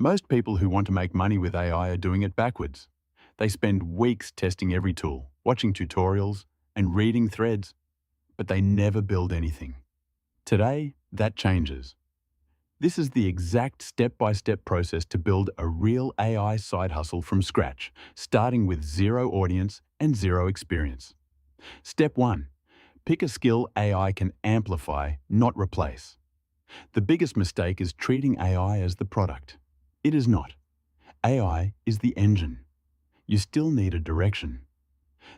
Most people who want to make money with AI are doing it backwards. They spend weeks testing every tool, watching tutorials, and reading threads, but they never build anything. Today, that changes. This is the exact step-by-step process to build a real AI side hustle from scratch, starting with zero audience and zero experience. Step 1. Pick a skill AI can amplify, not replace. The biggest mistake is treating AI as the product. It is not. AI is the engine. You still need a direction.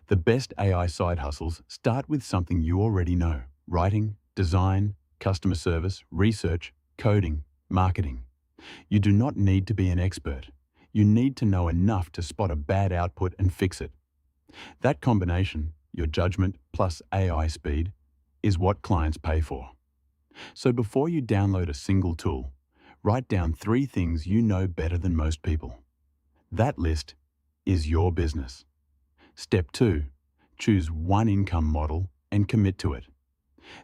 The best AI side hustles start with something you already know: writing, design, customer service, research, coding, marketing. You do not need to be an expert. You need to know enough to spot a bad output and fix it. That combination, your judgment plus AI speed, is what clients pay for. So before you download a single tool, write down 3 things you know better than most people. That list is your business. Step 2. Choose one income model and commit to it.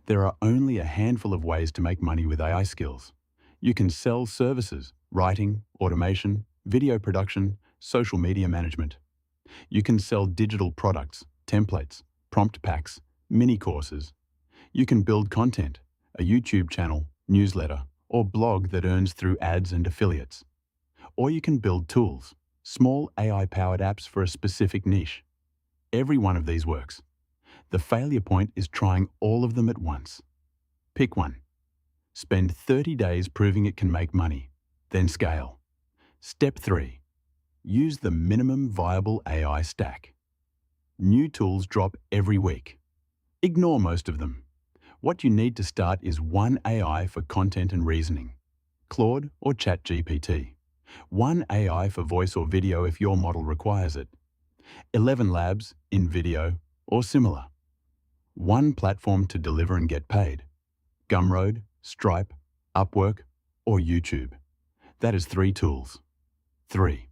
There are only a handful of ways to make money with AI skills. You can sell services: writing, automation, video production, social media management. You can sell digital products, templates, prompt packs, mini courses. You can build content: a YouTube channel, newsletter, or blog that earns through ads and affiliates. Or you can build tools, small AI-powered apps for a specific niche. Every one of these works. The failure point is trying all of them at once. Pick one. Spend 30 days proving it can make money, then scale. Step 3. Use the minimum viable AI stack. New tools drop every week. Ignore most of them. What you need to start is one AI for content and reasoning, Claude or ChatGPT. One AI for voice or video if your model requires it. 11 labs in video or similar. One platform to deliver and get paid: Gumroad, Stripe, Upwork, or YouTube. That is 3 tools. 3.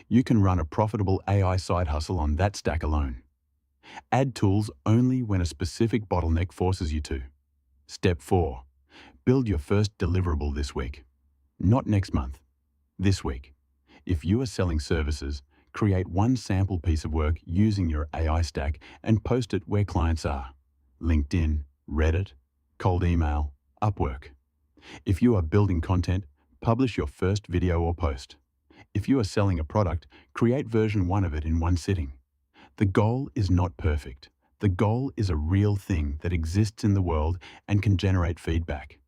You can run a profitable AI side hustle on that stack alone. Add tools only when a specific bottleneck forces you to. Step 4. Build your first deliverable this week. Not next month. This week. If you are selling services, create one sample piece of work using your AI stack and post it where clients are: LinkedIn, Reddit, cold email, Upwork. If you are building content, publish your first video or post. If you are selling a product, create version 1 of it in one sitting. The goal is not perfect. The goal is a real thing that exists in the world and can generate feedback.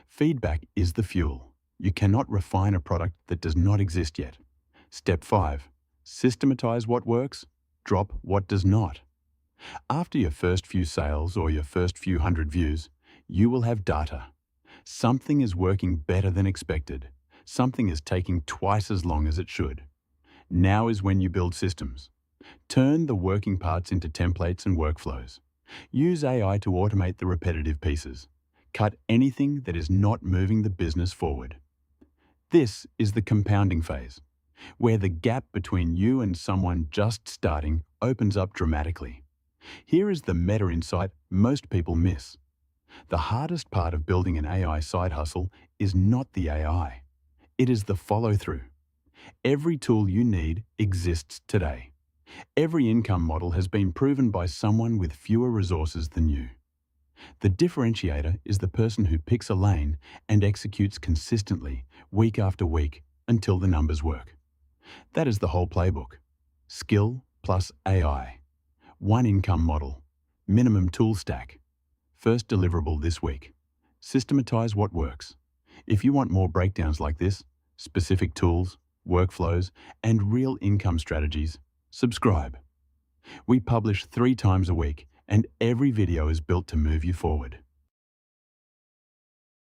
Feedback is the fuel. You cannot refine a product that does not exist yet. Step 5. Systematize what works, drop what does not. After your first few sales or your first few hundred views, you will have data. Something is working better than expected. Something is taking twice as long as it should. Now is when you build systems. Turn the working parts into templates and workflows. Use AI to automate the repetitive pieces. Cut anything that is not moving the business forward. This is the compounding phase, where the gap between you and someone just starting opens up dramatically. Here is the meta insight most people miss. The hardest part of building an AI side hustle is not the AI. It is the follow-through. Every tool you need exists today. Every income model has been proven by someone with fewer resources than you. The differentiator is the person who picks a lane and executes consistently, week after week, until the numbers work. That is the whole playbook. Skill plus AI. One income model. Minimum tool stack. First deliverable this week. Systematize what works. If you want more breakdowns like this, specific tools, workflows, and real income strategies, subscribe. We publish 3 times a week, and every video is built to move you forward.